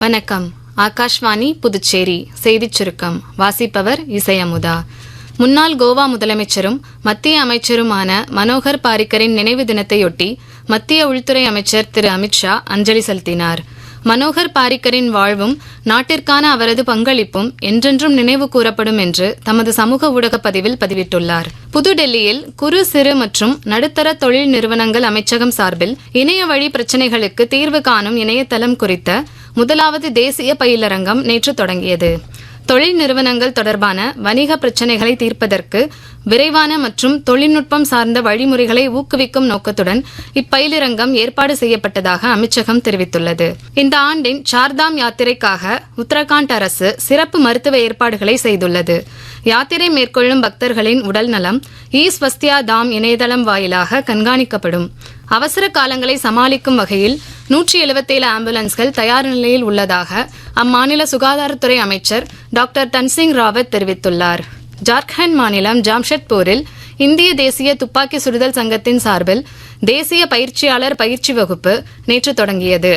வணக்கம். ஆகாஷ்வாணி புதுச்சேரி செய்திச் சுருக்கம் வாசிப்பவர் இசையமுதா. முன்னாள் கோவா முதலமைச்சரும் மத்திய அமைச்சருமான மனோகர் பாரிக்கரின் நினைவு தினத்தையொட்டி மத்திய உள்துறை அமைச்சர் திரு அமித்ஷா அஞ்சலி செலுத்தினார். மனோகர் பாரிக்கரின் வாழ்வும் நாட்டிற்கான அவரது பங்களிப்பும் என்றென்றும் நினைவு கூறப்படும் என்று தமது சமூக ஊடக பதிவில் பதிவிட்டுள்ளார். புதுடெல்லியில் குறு சிறு மற்றும் நடுத்தர தொழில் நிறுவனங்கள் அமைச்சகம் சார்பில் இணைய வழி பிரச்சினைகளுக்கு தீர்வு காணும் இணையதளம் குறித்த முதலாவது தேசிய பயிலரங்கம் நேற்று தொடங்கியது. தொழில் நிறுவனங்கள் தொடர்பான வணிக பிரச்சினைகளை தீர்ப்பதற்கு விரைவான மற்றும் தொழில்நுட்பம் சார்ந்த வழிமுறைகளை ஊக்குவிக்கும் நோக்கத்துடன் இப்பயிலரங்கம் ஏற்பாடு செய்யப்பட்டதாக அமைச்சகம் தெரிவித்துள்ளது. இந்த ஆண்டின் சார்தாம் யாத்திரைக்காக உத்தரகாண்ட் அரசு சிறப்பு மருத்துவ ஏற்பாடுகளை செய்துள்ளது. யாத்திரை மேற்கொள்ளும் பக்தர்களின் உடல் நலம் ஸ்வஸ்தியா தாம் இணையதளம் வாயிலாக கண்காணிக்கப்படும். அவசர காலங்களை சமாளிக்கும் வகையில் 177 ஆம்புலன்ஸ்கள் தயார் நிலையில் உள்ளதாக அம்மாநில சுகாதாரத்துறை அமைச்சர் டாக்டர் தன்சிங் ராவத் தெரிவித்துள்ளார். ஜார்க்கண்ட் மாநிலம் ஜாம்ஷெட்பூரில் இந்திய தேசிய துப்பாக்கி சுடுதல் சங்கத்தின் சார்பில் தேசிய பயிற்சியாளர் பயிற்சி வகுப்பு நேற்று தொடங்கியது.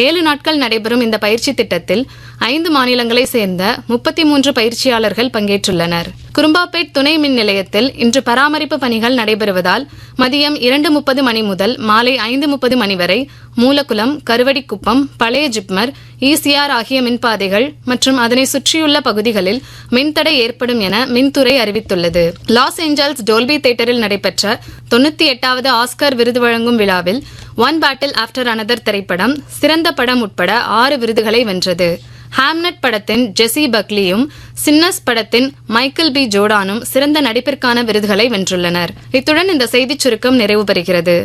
7 நாட்கள் நடைபெறும் இந்த பயிற்சி திட்டத்தில் 5 மாநிலங்களை சேர்ந்த 33 பயிற்சியாளர்கள் பங்கேற்றுள்ளனர். குரும்பாப்பேட் துணை மின் நிலையத்தில் இன்று பராமரிப்பு பணிகள் நடைபெறுவதால் மதியம் 2:30 மணி முதல் மாலை 5:30 மணி வரை மூலக்குளம், கருவடிக்குப்பம், பழைய ஜிப்மர், ECR ஆகிய மின்பாதைகள் மற்றும் அதனை சுற்றியுள்ள பகுதிகளில் மின்தடை ஏற்படும் என மின்துறை அறிவித்துள்ளது. லாஸ் ஏஞ்சல்ஸ் டோல்பி தியேட்டரில் நடைபெற்ற 98வது ஆஸ்கர் விருது வழங்கும் விழாவில் ஒன் பேட்டில் ஆஃப்டர் அனதர் திரைப்படம் சிறந்த படம் உட்பட 6 விருதுகளை வென்றது. ஹாம்னட் படத்தின் ஜெசி பக்லியும் சின்னஸ் படத்தின் மைக்கேல் பி ஜோர்டானும் சிறந்த நடிப்பிற்கான விருதுகளை வென்றுள்ளனர். இத்துடன் இந்த செய்திச் சுருக்கம் நிறைவு பெறுகிறது.